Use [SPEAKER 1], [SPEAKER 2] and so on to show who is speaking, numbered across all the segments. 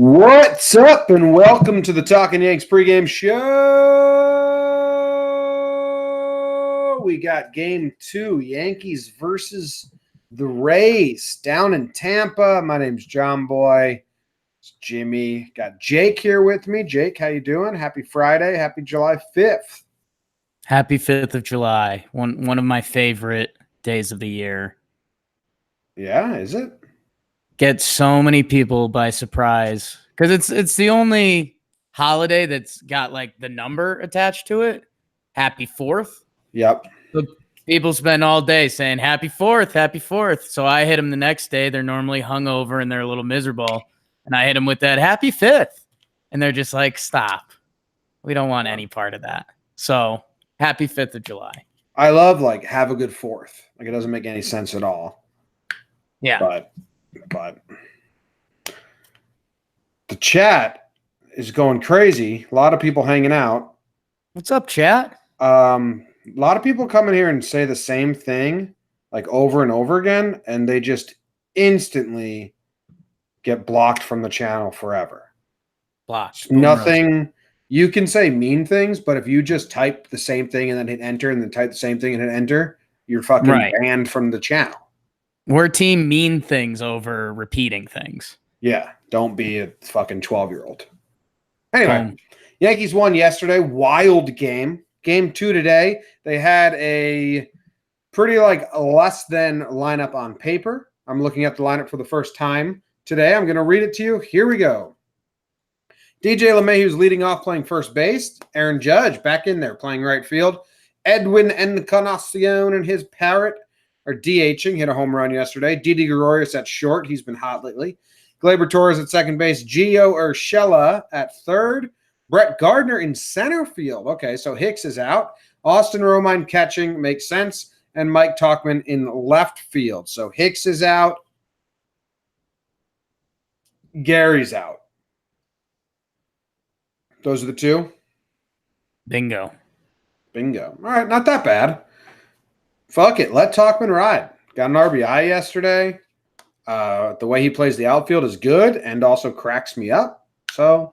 [SPEAKER 1] What's up, and welcome to the Talkin Yanks pregame show. We got game 2, Yankees versus the Rays down in Tampa. My name's Jomboy. It's Jimmy. Got Jake here with me. Jake, how you doing? Happy Friday. Happy July 5th.
[SPEAKER 2] Happy 5th of July. One of my favorite days of the year.
[SPEAKER 1] Yeah, is it?
[SPEAKER 2] Get so many people by surprise because it's the only holiday that's got like the number attached to it. Happy 4th.
[SPEAKER 1] Yep.
[SPEAKER 2] So people spend all day saying happy 4th, happy 4th. So I hit them the next day. They're normally hungover and they're a little miserable. And I hit them with that happy 5th. And they're just like, stop. We don't want any part of that. So happy 5th of July.
[SPEAKER 1] I love have a good 4th. Like it doesn't make any sense at all.
[SPEAKER 2] Yeah.
[SPEAKER 1] But the chat is going crazy. A lot of people hanging out.
[SPEAKER 2] What's up, chat?
[SPEAKER 1] A lot of people come in here and say the same thing like over and over again, and they just instantly get blocked from the channel forever.
[SPEAKER 2] Blocked.
[SPEAKER 1] Nothing. You can say mean things, but if you just type the same thing and then hit enter and then type the same thing and hit enter, you're fucking banned from the channel.
[SPEAKER 2] We're team mean things over repeating things.
[SPEAKER 1] Yeah, don't be a fucking 12-year-old. Anyway, Yankees won yesterday. Wild game. Game 2 today. They had a pretty less than lineup on paper. I'm looking at the lineup for the first time today. I'm going to read it to you. Here we go. DJ LeMahieu's leading off playing first base. Aaron Judge back in there playing right field. Edwin Encarnacion and his parrot are DHing, hit a home run yesterday. Didi Gregorius at short. He's been hot lately. Gleyber Torres at second base. Gio Urshela at third. Brett Gardner in center field. Okay, so Hicks is out. Austin Romine catching. Makes sense. And Mike Tauchman in left field. So Hicks is out. Gary's out. Those are the two?
[SPEAKER 2] Bingo.
[SPEAKER 1] All right, not that bad. Fuck it. Let Tauchman ride. Got an RBI yesterday. The way he plays the outfield is good and also cracks me up. So,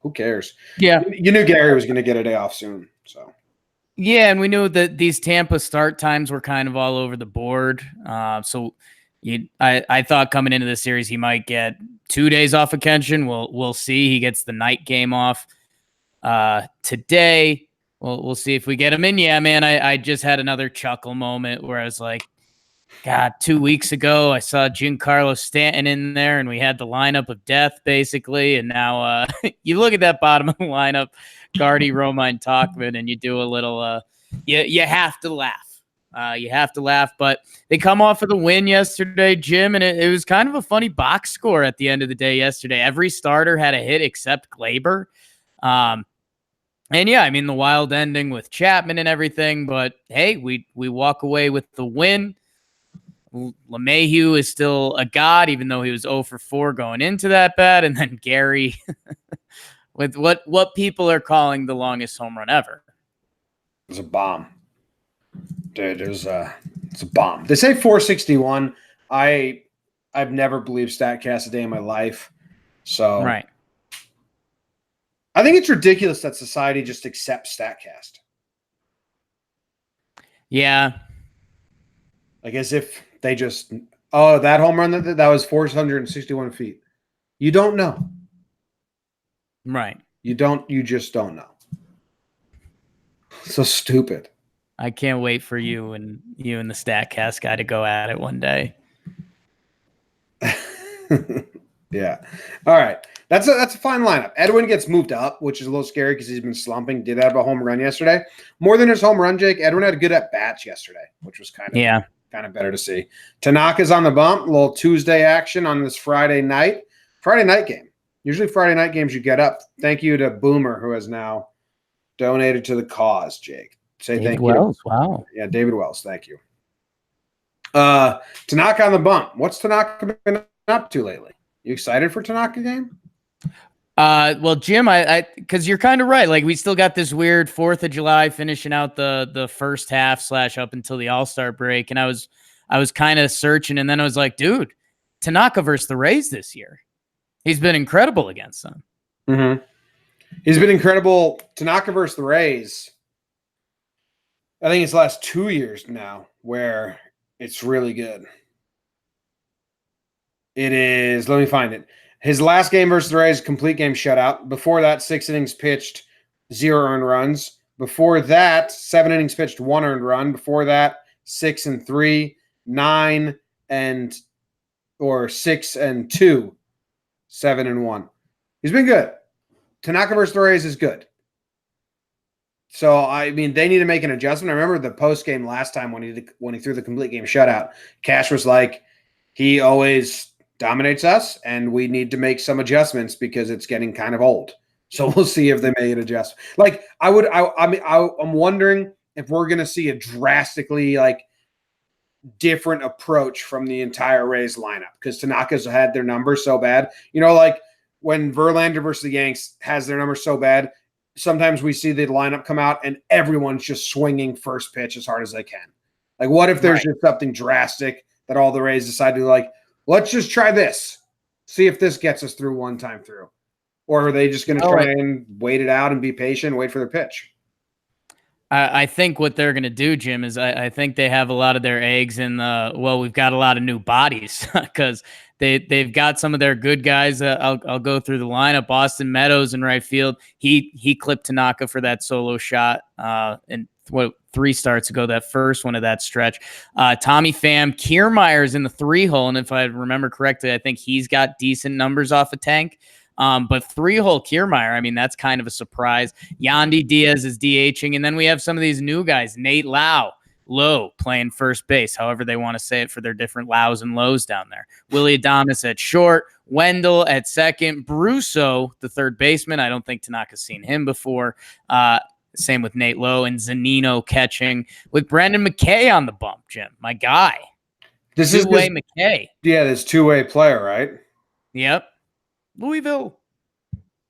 [SPEAKER 1] who cares?
[SPEAKER 2] Yeah.
[SPEAKER 1] You knew Gary was going to get a day off soon. So,
[SPEAKER 2] yeah, and we knew that these Tampa start times were kind of all over the board. I thought coming into the series he might get 2 days off of Kenshin. We'll see. He gets the night game off today. We'll see if we get him in. Yeah, man, I just had another chuckle moment where I was like, God, 2 weeks ago I saw Giancarlo Stanton in there and we had the lineup of death basically. And now you look at that bottom of the lineup, Gardy, Romine, Tauchman, and you do a little, you have to laugh. You have to laugh, but they come off of the win yesterday, Jim, and it was kind of a funny box score at the end of the day yesterday. Every starter had a hit except Gleyber. And yeah, I mean, the wild ending with Chapman and everything, but hey, we walk away with the win. LeMahieu is still a god, even though he was 0 for 4 going into that bat. And then Gary with what people are calling the longest home run ever.
[SPEAKER 1] It's a bomb. Dude, it's a bomb. They say 461. I've never believed StatCast a day in my life. So
[SPEAKER 2] right.
[SPEAKER 1] I think it's ridiculous that society just accepts StatCast.
[SPEAKER 2] Yeah.
[SPEAKER 1] Like as if they just, that home run, that was 461 feet. You don't know.
[SPEAKER 2] Right.
[SPEAKER 1] You just don't know. So stupid.
[SPEAKER 2] I can't wait for you and the StatCast guy to go at it one day.
[SPEAKER 1] Yeah. All right. That's a fine lineup. Edwin gets moved up, which is a little scary because he's been slumping. Did have a home run yesterday. More than his home run, Jake. Edwin had a good at bats yesterday, which was kind of better to see. Tanaka's on the bump. A little Tuesday action on this Friday night game. Usually Friday night games you get up. Thank you to Boomer, who has now donated to the cause, Jake. Say
[SPEAKER 2] David
[SPEAKER 1] thank
[SPEAKER 2] Wells.
[SPEAKER 1] you.
[SPEAKER 2] Wow.
[SPEAKER 1] Yeah, David Wells. Thank you. Tanaka on the bump. What's Tanaka been up to lately? You excited for Tanaka game?
[SPEAKER 2] Well, Jim, I because you're kind of right. Like we still got this weird 4th of July finishing out the first half / up until the All-Star break. And I was kind of searching, and then I was like, dude, Tanaka versus the Rays this year. He's been incredible against them.
[SPEAKER 1] Mm-hmm. He's been incredible. Tanaka versus the Rays. I think it's the last 2 years now where it's really good. It is, let me find it. His last game versus the Rays, complete game shutout. Before that, 6 innings pitched, 0 earned runs. Before that, 7 innings pitched, 1 earned run. Before that, 6 and 3, 9 and or 6 and 2, 7 and 1. He's been good. Tanaka versus the Rays is good. So I mean, they need to make an adjustment. I remember the post game last time when he threw the complete game shutout. Cash was like, he always dominates us, and we need to make some adjustments because it's getting kind of old. So we'll see if they make an adjustment. Like I'm wondering if we're going to see a drastically like different approach from the entire Rays lineup because Tanaka's had their numbers so bad. You know, like when Verlander versus the Yanks has their numbers so bad, sometimes we see the lineup come out and everyone's just swinging first pitch as hard as they can. Like, what if there's just something drastic that all the Rays decide to like, let's just try this, see if this gets us through one time through. Or are they just going to try and wait it out and be patient, wait for their pitch?
[SPEAKER 2] I think what they're going to do, Jim, is I think they have a lot of their eggs in the, well, we've got a lot of new bodies because they've got some of their good guys. I'll go through the lineup. Austin Meadows in right field. He clipped Tanaka for that solo shot and 3 starts ago, that first one of that stretch. Tommy Pham, Kiermaier's in the 3-hole, and if I remember correctly, I think he's got decent numbers off of Tank. But 3-hole Kiermaier, I mean, that's kind of a surprise. Yandy Diaz is DHing, and then we have some of these new guys. Nate Lowe playing first base, however they want to say it for their different Lows and Lows down there. Willie Adames at short, Wendell at second, Brusso, the third baseman. I don't think Tanaka's seen him before. Same with Nate Lowe, and Zunino catching with Brendan McKay on the bump, Jim, my guy.
[SPEAKER 1] This is
[SPEAKER 2] two-way McKay.
[SPEAKER 1] Yeah, this two-way player, right?
[SPEAKER 2] Yep. Louisville.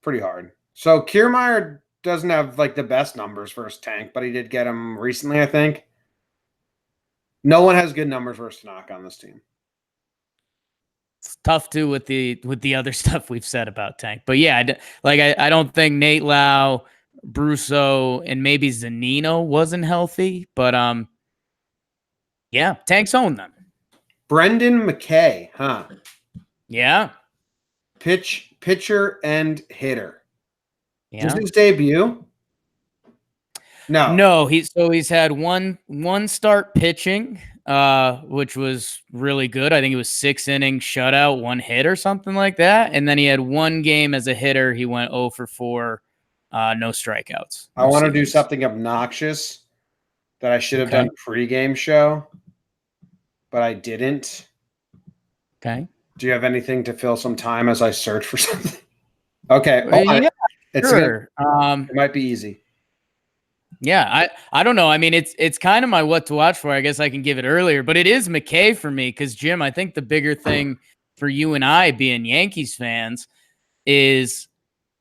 [SPEAKER 1] Pretty hard. So Kiermaier doesn't have like the best numbers versus Tank, but he did get him recently, I think. No one has good numbers versus Tanaka on this team.
[SPEAKER 2] It's tough too with the other stuff we've said about Tank. But yeah, I don't think Nate Lowe, Brusso, and maybe Zunino wasn't healthy, but yeah, Tank's owned them. Brendan
[SPEAKER 1] McKay, huh?
[SPEAKER 2] Yeah.
[SPEAKER 1] Pitcher and hitter.
[SPEAKER 2] Yeah.
[SPEAKER 1] Is this his debut?
[SPEAKER 2] No. He's had one start pitching, which was really good. I think it was 6 innings shutout, 1 hit or something like that. And then he had 1 game as a hitter. He went 0 for 4, no strikeouts.
[SPEAKER 1] I want to do something obnoxious that I should have done pregame show, but I didn't.
[SPEAKER 2] Okay.
[SPEAKER 1] Do you have anything to fill some time as I search for something? Okay.
[SPEAKER 2] Yeah, sure.
[SPEAKER 1] It might be easy.
[SPEAKER 2] Yeah, I don't know. I mean, it's kind of my what to watch for. I guess I can give it earlier, but it is McKay for me because, Jim, I think the bigger thing for you and I being Yankees fans is,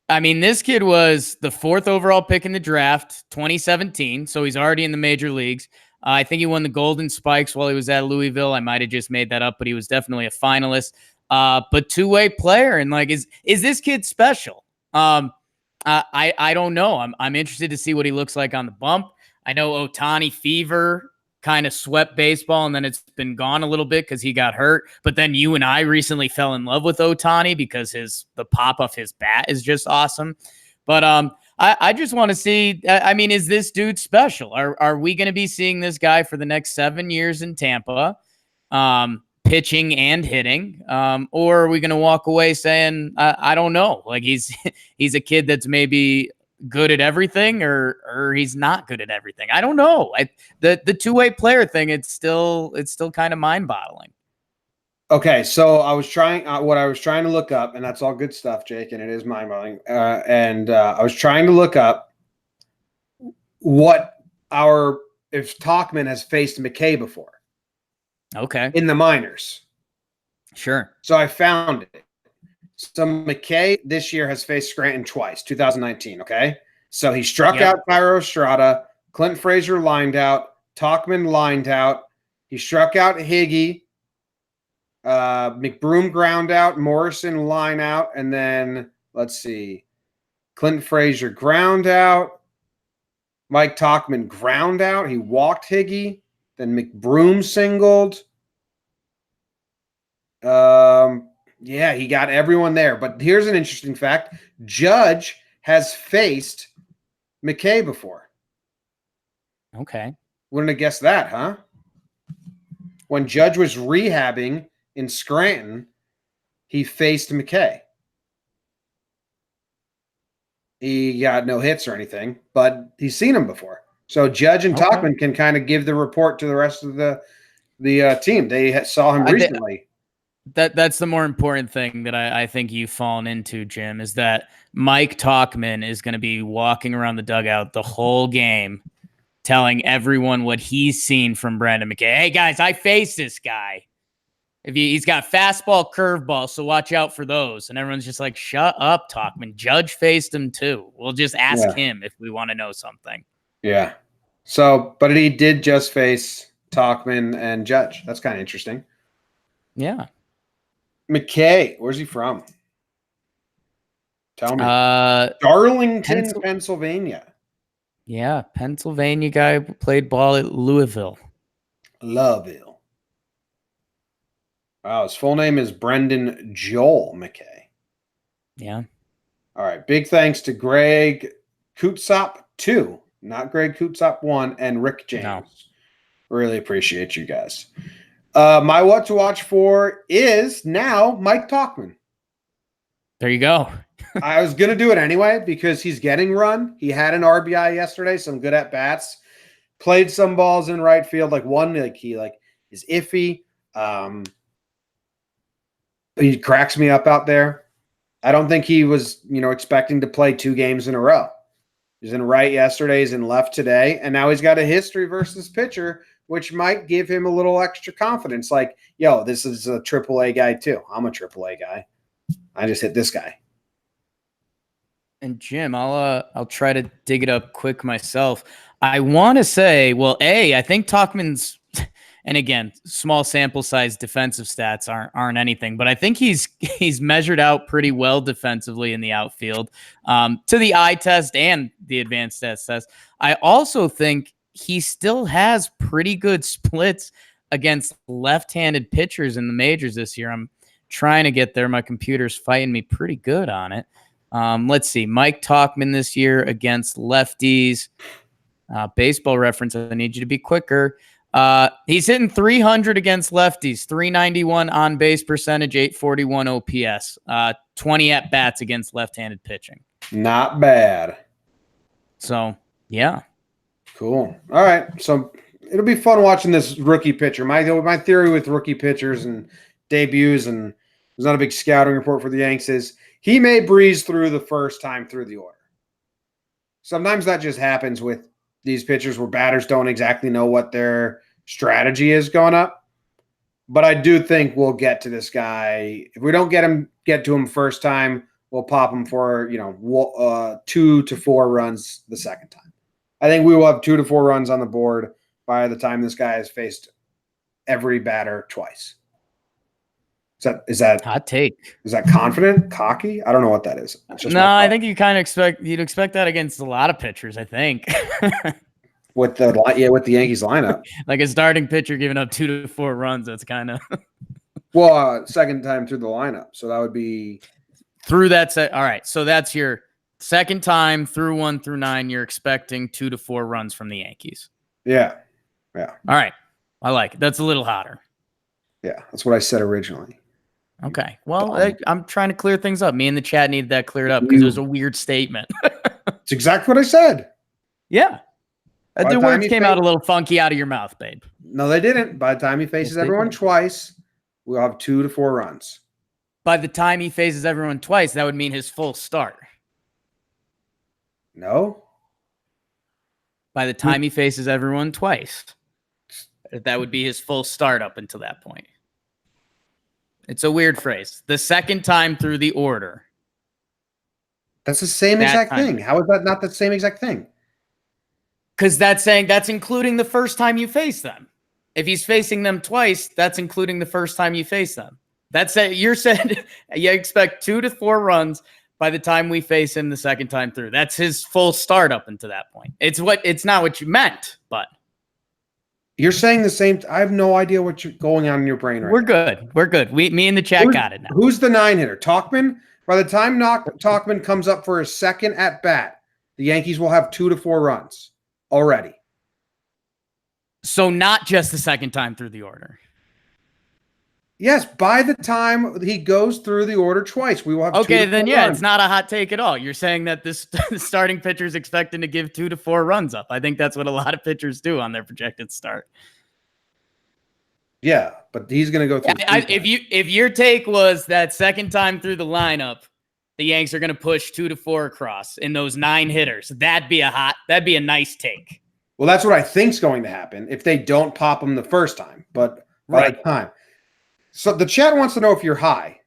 [SPEAKER 2] I mean, this kid was the 4th overall pick in the draft, 2017, so he's already in the major leagues. I think he won the Golden Spikes while he was at Louisville. I might have just made that up, but he was definitely a finalist. But two-way player, and like, is this kid special? I don't know. I'm interested to see what he looks like on the bump. I know Ohtani fever kind of swept baseball, and then it's been gone a little bit because he got hurt. But then you and I recently fell in love with Ohtani because the pop off his bat is just awesome. But I just want to see. I mean, is this dude special? Are we going to be seeing this guy for the next 7 years in Tampa, pitching and hitting, or are we going to walk away saying I don't know? Like he's a kid that's maybe good at everything, or he's not good at everything. I don't know. The two-way player thing, it's still kind of mind-boggling.
[SPEAKER 1] Okay, so I was trying to look up, and that's all good stuff, Jake, and it is mind-boggling. I was trying to look up if Tauchman has faced McKay before.
[SPEAKER 2] Okay.
[SPEAKER 1] In the minors.
[SPEAKER 2] Sure.
[SPEAKER 1] So I found it. So McKay this year has faced Scranton twice, 2019, okay? So he struck out Cairo Estrada, Clint Frazier lined out, Tauchman lined out, he struck out Higgy. McBroom ground out, Morrison line out, and then let's see, Clint Frazier ground out, Mike Tauchman ground out. He walked Higgy, then McBroom singled. Yeah, he got everyone there. But here's an interesting fact: Judge has faced McKay before.
[SPEAKER 2] Okay.
[SPEAKER 1] Wouldn't have guessed that, huh? When Judge was rehabbing in Scranton, he faced McKay. He got no hits or anything, but he's seen him before. So Judge and Tauchman can kind of give the report to the rest of the team. They saw him recently.
[SPEAKER 2] That's the more important thing that I think you've fallen into, Jim, is that Mike Tauchman is going to be walking around the dugout the whole game, telling everyone what he's seen from Brandon McKay. Hey, guys, I faced this guy. He's got fastball, curveball, so watch out for those. And everyone's just like, shut up, Tauchman. Judge faced him too. We'll just ask him if we want to know something.
[SPEAKER 1] Yeah. So, but he did just face Tauchman and Judge. That's kind of interesting.
[SPEAKER 2] Yeah.
[SPEAKER 1] McKay, where's he from? Tell me. Darlington, Pennsylvania.
[SPEAKER 2] Yeah, Pennsylvania guy, played ball at Louisville.
[SPEAKER 1] Wow, his full name is Brendan Joel McKay.
[SPEAKER 2] Yeah.
[SPEAKER 1] All right. Big thanks to Greg Kutsop 2, not Greg Kutsop 1, and Rick James. No. Really appreciate you guys. My what to watch for is now Mike Tauchman.
[SPEAKER 2] There you go.
[SPEAKER 1] I was going to do it anyway because he's getting run. He had an RBI yesterday, some good at bats. Played some balls in right field, like one he is iffy. He cracks me up out there. I don't think he was, expecting to play 2 games in a row. He's in right yesterday, he's in left today, and now he's got a history versus pitcher, which might give him a little extra confidence. Like, yo, this is a AAA guy too. I'm a AAA guy. I just hit this guy.
[SPEAKER 2] And Jim, I'll try to dig it up quick myself. I want to say, well, I think Tauchman's, and again, small sample size defensive stats aren't anything, but I think he's measured out pretty well defensively in the outfield, to the eye test and the advanced stats test. I also think he still has pretty good splits against left-handed pitchers in the majors this year. I'm trying to get there. My computer's fighting me pretty good on it. Let's see. Mike Tauchman this year against lefties. Baseball Reference, I need you to be quicker. He's hitting 300 against lefties, 391 on base percentage, 841 OPS, 20 at bats against left-handed pitching.
[SPEAKER 1] Not bad.
[SPEAKER 2] So, yeah.
[SPEAKER 1] Cool. All right. So it'll be fun watching this rookie pitcher. My theory with rookie pitchers and debuts, and there's not a big scouting report for the Yanks, is he may breeze through the first time through the order. Sometimes that just happens with these pitchers where batters don't exactly know what their strategy is going up. But I do think we'll get to this guy. If we don't get to him first time, we'll pop him for 2 to 4 runs the second time. I think we will have 2 to 4 runs on the board by the time this guy has faced every batter twice. Is that
[SPEAKER 2] hot take?
[SPEAKER 1] Is that confident, cocky? I don't know what that is.
[SPEAKER 2] No, I think you kind of expect that against a lot of pitchers. I think
[SPEAKER 1] with the Yankees lineup,
[SPEAKER 2] like a starting pitcher giving up 2 to 4 runs. That's kind of
[SPEAKER 1] second time through the lineup. So that would be
[SPEAKER 2] through that set. All right, so that's your second time through 1 through 9. You're expecting 2 to 4 runs from the Yankees.
[SPEAKER 1] Yeah.
[SPEAKER 2] All right, I like it. That's a little hotter.
[SPEAKER 1] Yeah, that's what I said originally.
[SPEAKER 2] Okay. Well, I'm trying to clear things up. Me and the chat needed that cleared up because it was a weird statement.
[SPEAKER 1] It's exactly what I said.
[SPEAKER 2] Yeah. The words came out a little funky out of your mouth, babe.
[SPEAKER 1] No, they didn't. By the time he faces everyone twice, we'll have 2 to 4 runs.
[SPEAKER 2] By the time he faces everyone twice, that would mean his full start.
[SPEAKER 1] No.
[SPEAKER 2] By the time he faces everyone twice, that would be his full start up until that point. It's a weird phrase. The second time through the order.
[SPEAKER 1] That's the same exact thing. How is that not the same exact thing?
[SPEAKER 2] Because that's including the first time you face them. If he's facing them twice, that's including the first time you face them. That's it. You're saying you expect 2 to 4 runs by the time we face him the second time through. That's his full start up until that point. It's not what you meant, but
[SPEAKER 1] you're saying the same. I have no idea what's going on in your brain right now.
[SPEAKER 2] Good. We're good. Me and the chat got it now.
[SPEAKER 1] Who's the 9-hitter? Tauchman? By the time Tauchman comes up for his second at bat, the Yankees will have 2 to 4 runs already.
[SPEAKER 2] So not just the second time through the order.
[SPEAKER 1] Yes, by the time he goes through the order twice, we will have 2 to 4
[SPEAKER 2] then yeah,
[SPEAKER 1] runs.
[SPEAKER 2] It's not a hot take at all. You're saying that the starting pitcher is expecting to give 2 to 4 runs up. I think that's what a lot of pitchers do on their projected start.
[SPEAKER 1] Yeah, but he's going to go through.
[SPEAKER 2] If your take was that second time through the lineup, the Yanks are going to push 2 to 4 across in those 9 hitters, that'd be a nice take.
[SPEAKER 1] Well, that's what I think's going to happen if they don't pop them the first time. But by the time, so the chat wants to know if you're high.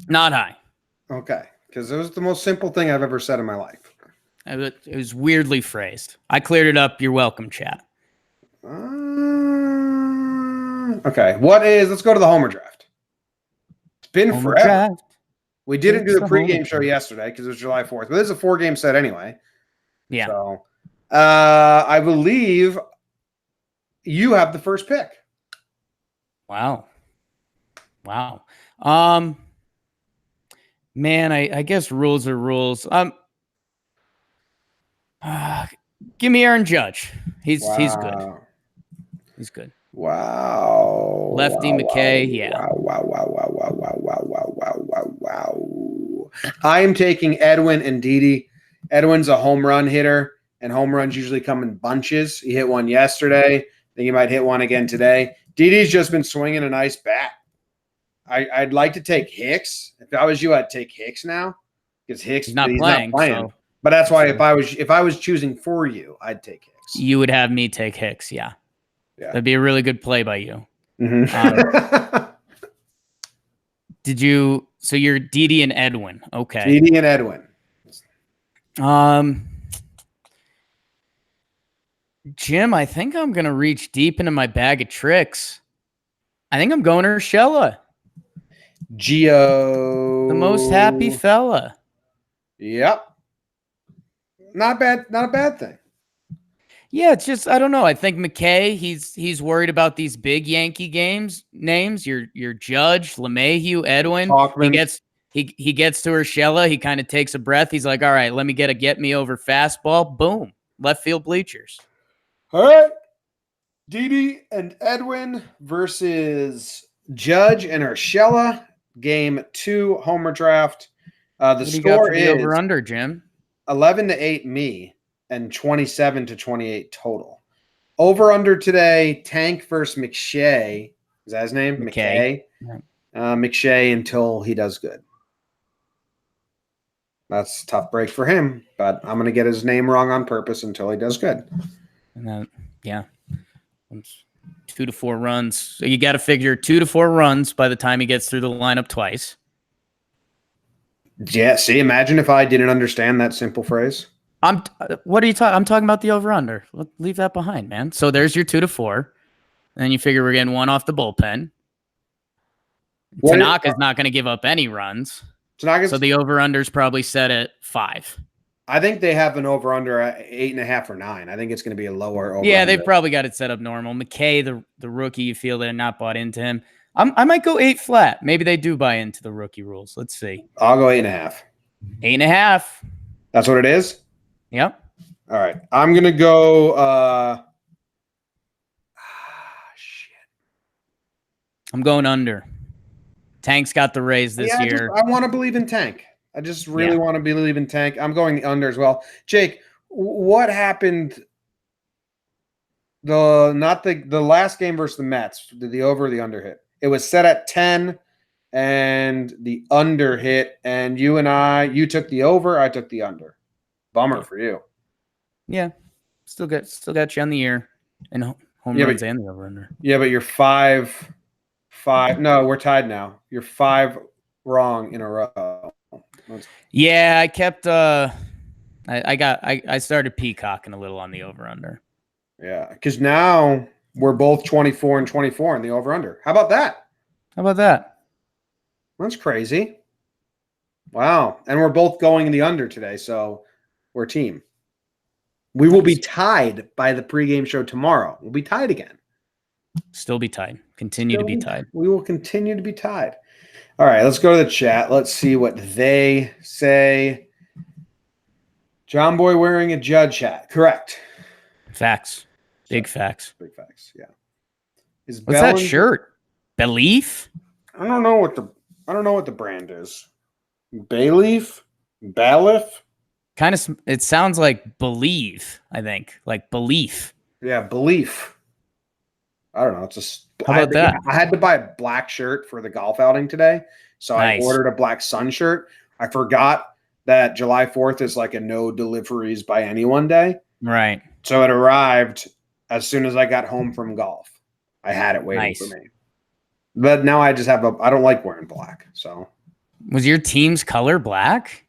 [SPEAKER 2] Not high.
[SPEAKER 1] Okay, because it was the most simple thing I've ever said in my life.
[SPEAKER 2] It was weirdly phrased. I cleared it up. You're welcome, chat.
[SPEAKER 1] Okay, let's go to the Homer draft. It's been forever. Draft. We didn't do the pregame show yesterday because it was July 4th, but this is a 4-game set anyway.
[SPEAKER 2] Yeah.
[SPEAKER 1] So I believe you have the first pick.
[SPEAKER 2] Wow. Man, I guess rules are rules. Give me Aaron Judge. He's good. He's good.
[SPEAKER 1] Wow.
[SPEAKER 2] Lefty McKay, yeah.
[SPEAKER 1] Wow. I am taking Edwin and Didi. Edwin's a home run hitter, and home runs usually come in bunches. He hit one yesterday. Then he might hit one again today. Didi's just been swinging a nice bat. I'd like to take Hicks. If I was you, I'd take Hicks now because he's not playing. So. But that's why if I was choosing for you, I'd take Hicks.
[SPEAKER 2] You would have me take Hicks, yeah. That'd be a really good play by you.
[SPEAKER 1] Mm-hmm.
[SPEAKER 2] So you're Didi and Edwin. Okay.
[SPEAKER 1] Didi and Edwin.
[SPEAKER 2] Jim, I think I'm going to reach deep into my bag of tricks. I think I'm going Urshela.
[SPEAKER 1] Gio.
[SPEAKER 2] The most happy fella.
[SPEAKER 1] Yep. Not bad. Not a bad thing.
[SPEAKER 2] Yeah, it's just I don't know. I think McKay, he's worried about these big Yankee names. Your Judge, LeMahieu, Edwin. Tauchman. He gets to Urshela. He kind of takes a breath. He's like, all right, let me get me over fastball. Boom. Left field bleachers.
[SPEAKER 1] All right. Didi and Edwin versus Judge and Urshela. Game 2 Homer draft. The score is
[SPEAKER 2] over under, Jim.
[SPEAKER 1] 11-8 me. And 27-28 total. Over under today, Tank versus McKay. Is that his name? McKay. McKay until he does good. That's a tough break for him, but I'm going to get his name wrong on purpose until he does good.
[SPEAKER 2] And then, 2 to 4 runs. So you got to figure 2 to 4 runs by the time he gets through the lineup twice.
[SPEAKER 1] Yeah, see, imagine if I didn't understand that simple phrase.
[SPEAKER 2] What are you talking? I'm talking about the over/under. Leave that behind, man. So there's your 2 to 4. And then you figure we're getting 1 off the bullpen. Tanaka's not going to give up any runs. So the over/under is probably set at 5.
[SPEAKER 1] I think they have an over/under at 8.5 or 9. I think it's going to be a lower over.
[SPEAKER 2] Yeah, they've probably got it set up normal. McKay, the rookie, you feel they're not bought into him. I might go 8 flat. Maybe they do buy into the rookie rules. Let's see.
[SPEAKER 1] I'll go 8.5.
[SPEAKER 2] 8.5.
[SPEAKER 1] That's what it is?
[SPEAKER 2] Yep.
[SPEAKER 1] All right. I'm going to go shit.
[SPEAKER 2] I'm going under. Tank's got the Rays this year.
[SPEAKER 1] I want to believe in Tank. I just really want to believe in Tank. I'm going the under as well. Jake, what happened the last game versus the Mets? Did the over or the under hit? It was set at 10 and the under hit, and you took the over, I took the under. Bummer for you.
[SPEAKER 2] Yeah. Still got you on the year and home runs and the over-under. Yeah,
[SPEAKER 1] but you're 5. No, we're tied now. You're 5 wrong in a row.
[SPEAKER 2] Yeah, I kept I started peacocking a little on the over-under.
[SPEAKER 1] Yeah, because now we're both 24 and 24 in the over-under. How about that?
[SPEAKER 2] How about that?
[SPEAKER 1] That's crazy. Wow. And we're both going in the under today, so we're a team. We will be tied by the pregame show tomorrow. We'll be tied again.
[SPEAKER 2] Still be tied. Continue to be tied.
[SPEAKER 1] We will continue to be tied. All right, let's go to the chat. Let's see what they say. Jomboy wearing a Judge hat. Correct.
[SPEAKER 2] Facts. Big facts.
[SPEAKER 1] Big facts, yeah.
[SPEAKER 2] What's that shirt? Belief?
[SPEAKER 1] I don't know what the brand is. Bayleaf? Balif?
[SPEAKER 2] Kind of, it sounds like believe, I think. Like belief.
[SPEAKER 1] Yeah, Belief. I don't know. It's just
[SPEAKER 2] How about that?
[SPEAKER 1] I had to buy a black shirt for the golf outing today. So
[SPEAKER 2] Nice.
[SPEAKER 1] I ordered a black sun shirt. I forgot that July 4th is like a no deliveries by anyone day.
[SPEAKER 2] Right.
[SPEAKER 1] So it arrived as soon as I got home from golf. I had it waiting for me. But now I just have I don't like wearing black. So
[SPEAKER 2] was your team's color black?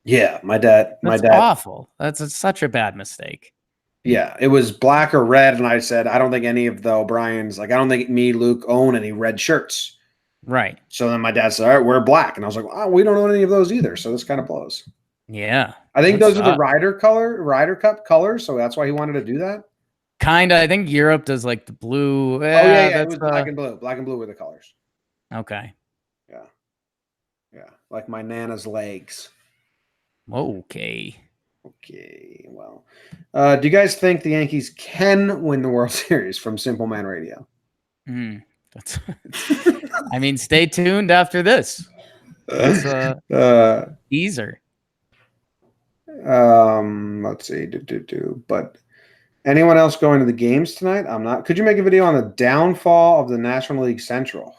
[SPEAKER 1] Yeah, my dad.
[SPEAKER 2] Awful. That's such a bad mistake.
[SPEAKER 1] Yeah, it was black or red, and I said, I don't think any of the O'Briens, like I don't think me, Luke, own any red shirts.
[SPEAKER 2] Right.
[SPEAKER 1] So then my dad said, all right, we're black. And I was like, oh, we don't own any of those either. So this kind of blows.
[SPEAKER 2] Yeah.
[SPEAKER 1] I think those are the Ryder Cup colors. So that's why he wanted to do that.
[SPEAKER 2] Kind of. I think Europe does like the blue.
[SPEAKER 1] Yeah. It was black and blue. Black and blue were the colors.
[SPEAKER 2] Okay.
[SPEAKER 1] Yeah. Yeah. Like my Nana's legs.
[SPEAKER 2] Okay.
[SPEAKER 1] Well, do you guys think the Yankees can win the World Series from Simple Man Radio?
[SPEAKER 2] That's. I mean, stay tuned after this. Teaser.
[SPEAKER 1] Let's see. But anyone else going to the games tonight? I'm not. Could you make a video on the downfall of the National League Central?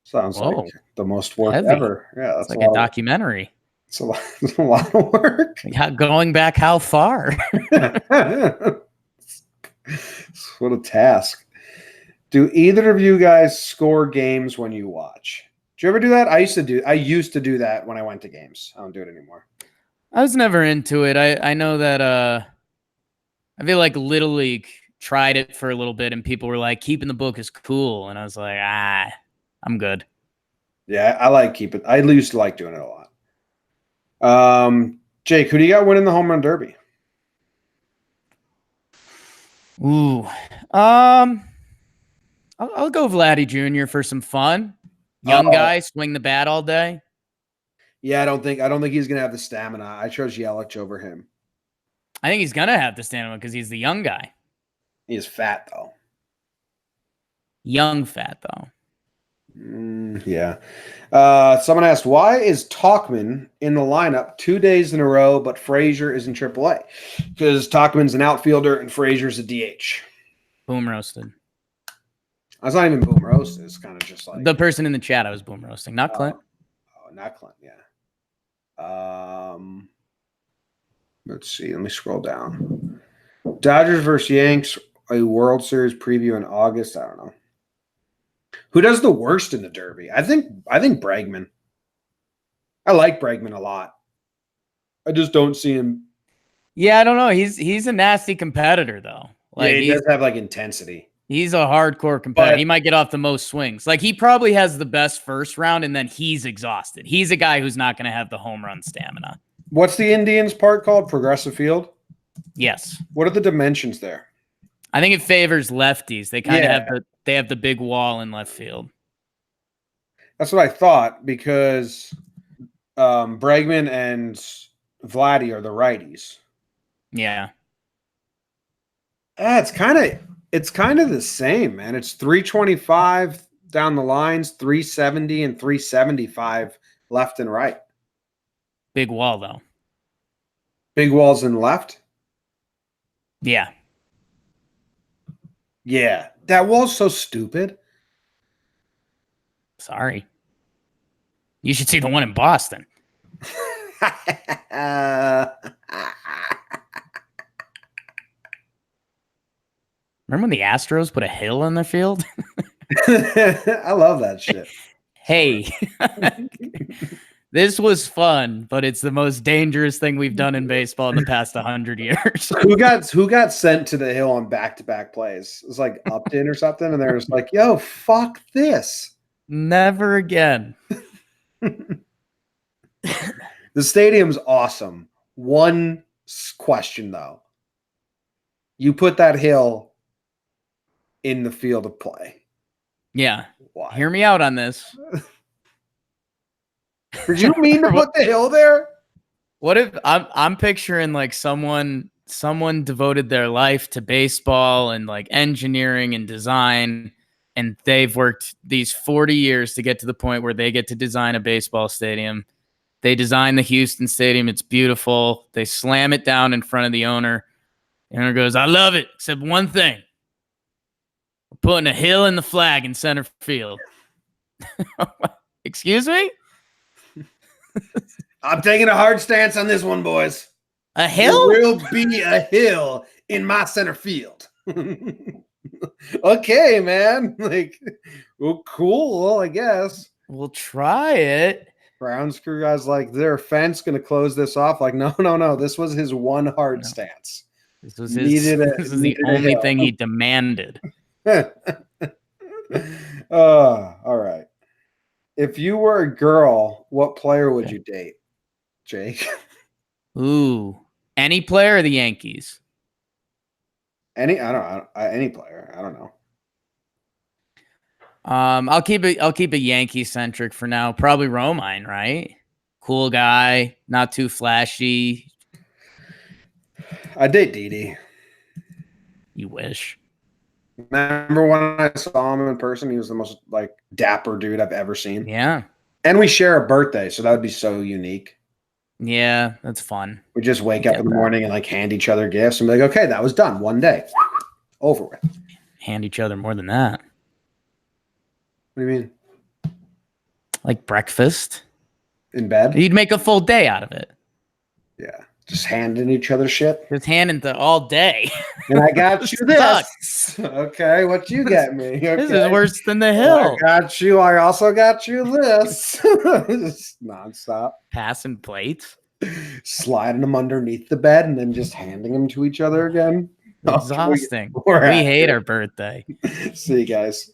[SPEAKER 1] Sounds like the most work ever. Yeah,
[SPEAKER 2] that's like a documentary.
[SPEAKER 1] It's a lot of work.
[SPEAKER 2] Going back how far?
[SPEAKER 1] What a task. Do either of you guys score games when you watch? Do you ever do that? I used to do that when I went to games. I don't do it anymore.
[SPEAKER 2] I was never into it. I know that I feel like Little League tried it for a little bit and people were like, keeping the book is cool. And I was like, I'm good.
[SPEAKER 1] Yeah, I like keeping. I used to like doing it a lot. Jake, who do you got winning the home run derby?
[SPEAKER 2] Ooh. I'll go Vladdy Jr. for some fun. Young guy, swing the bat all day.
[SPEAKER 1] Yeah, I don't think he's gonna have the stamina. I chose Yelich over him.
[SPEAKER 2] I think he's gonna have the stamina because he's the young guy.
[SPEAKER 1] He is fat though.
[SPEAKER 2] Young fat though.
[SPEAKER 1] Yeah. Someone asked, why is Tauchman in the lineup 2 days in a row, but Frazier is in AAA? Because Tauchman's an outfielder and Frazier's a DH.
[SPEAKER 2] Boom roasted.
[SPEAKER 1] That's not even boom roasted. It's kind of just like
[SPEAKER 2] the person in the chat. I was boom roasting, not Clint.
[SPEAKER 1] Not Clint. Yeah. Let's see. Let me scroll down. Dodgers versus Yanks, a World Series preview in August. I don't know. Who does the worst in the Derby? I think Bregman. I like Bregman a lot. I just don't see him.
[SPEAKER 2] Yeah, I don't know. He's a nasty competitor though.
[SPEAKER 1] Like he does have like intensity.
[SPEAKER 2] He's a hardcore competitor. He might get off the most swings. Like he probably has the best first round, and then he's exhausted. He's a guy who's not going to have the home run stamina.
[SPEAKER 1] What's the Indians park called? Progressive Field?
[SPEAKER 2] Yes.
[SPEAKER 1] What are the dimensions there?
[SPEAKER 2] I think it favors lefties. They kind of have the big wall in left field.
[SPEAKER 1] That's what I thought because Bregman and Vladdy are the righties.
[SPEAKER 2] Yeah.
[SPEAKER 1] It's kind of the same, man. It's 325 down the lines, 370 and 375 left and right.
[SPEAKER 2] Big wall though.
[SPEAKER 1] Big walls in left?
[SPEAKER 2] Yeah.
[SPEAKER 1] Yeah. That wall's so stupid.
[SPEAKER 2] Sorry. You should see the one in Boston. Remember when the Astros put a hill on their field?
[SPEAKER 1] I love that shit.
[SPEAKER 2] Hey. This was fun, but it's the most dangerous thing we've done in baseball in the past 100 years.
[SPEAKER 1] Who got sent to the hill on back-to-back plays? It was like Upton or something, and they're just like, "Yo, fuck this."
[SPEAKER 2] Never again.
[SPEAKER 1] The stadium's awesome. One question though: you put that hill in the field of play.
[SPEAKER 2] Yeah.
[SPEAKER 1] Why?
[SPEAKER 2] Hear me out on this.
[SPEAKER 1] Did you mean to put the hill there?
[SPEAKER 2] What if I'm picturing like someone devoted their life to baseball and like engineering and design, and they've worked these 40 years to get to the point where they get to design a baseball stadium. They design the Houston Stadium. It's beautiful. They slam it down in front of the owner. The owner goes, "I love it, except one thing. We're putting a hill in the flag in center field." Excuse me?
[SPEAKER 1] I'm taking a hard stance on this one, boys.
[SPEAKER 2] A hill?
[SPEAKER 1] There will be a hill in my center field. Okay, man. Like, well, cool, I guess.
[SPEAKER 2] We'll try it.
[SPEAKER 1] Browns crew guys like, their fence going to close this off. Like, no. This was his one hard stance.
[SPEAKER 2] This was the only thing he demanded.
[SPEAKER 1] All right. If you were a girl, what player would you date, Jake?
[SPEAKER 2] Ooh, any player of the Yankees?
[SPEAKER 1] Any player. I don't know.
[SPEAKER 2] I'll keep it Yankee centric for now. Probably Romine, right? Cool guy, not too flashy.
[SPEAKER 1] I'd date Didi.
[SPEAKER 2] You wish.
[SPEAKER 1] Remember when I saw him in person? He was the most like dapper dude I've ever seen.
[SPEAKER 2] Yeah.
[SPEAKER 1] And we share a birthday, so that would be so unique.
[SPEAKER 2] Yeah, that's fun.
[SPEAKER 1] We just wake up in the morning and like hand each other gifts and be like, okay, that was done. One day. Over with.
[SPEAKER 2] Hand each other more than that.
[SPEAKER 1] What do you mean?
[SPEAKER 2] Like breakfast?
[SPEAKER 1] In bed?
[SPEAKER 2] You'd make a full day out of it.
[SPEAKER 1] Yeah. Just handing each other shit.
[SPEAKER 2] Just handing all day.
[SPEAKER 1] And I got you this. Okay, what you get me? Okay.
[SPEAKER 2] This is worse than the hill.
[SPEAKER 1] I got you. I also got you this. Just nonstop.
[SPEAKER 2] Passing plates.
[SPEAKER 1] Sliding them underneath the bed and then just handing them to each other again.
[SPEAKER 2] Exhausting.
[SPEAKER 1] We
[SPEAKER 2] hate our birthday.
[SPEAKER 1] See you guys.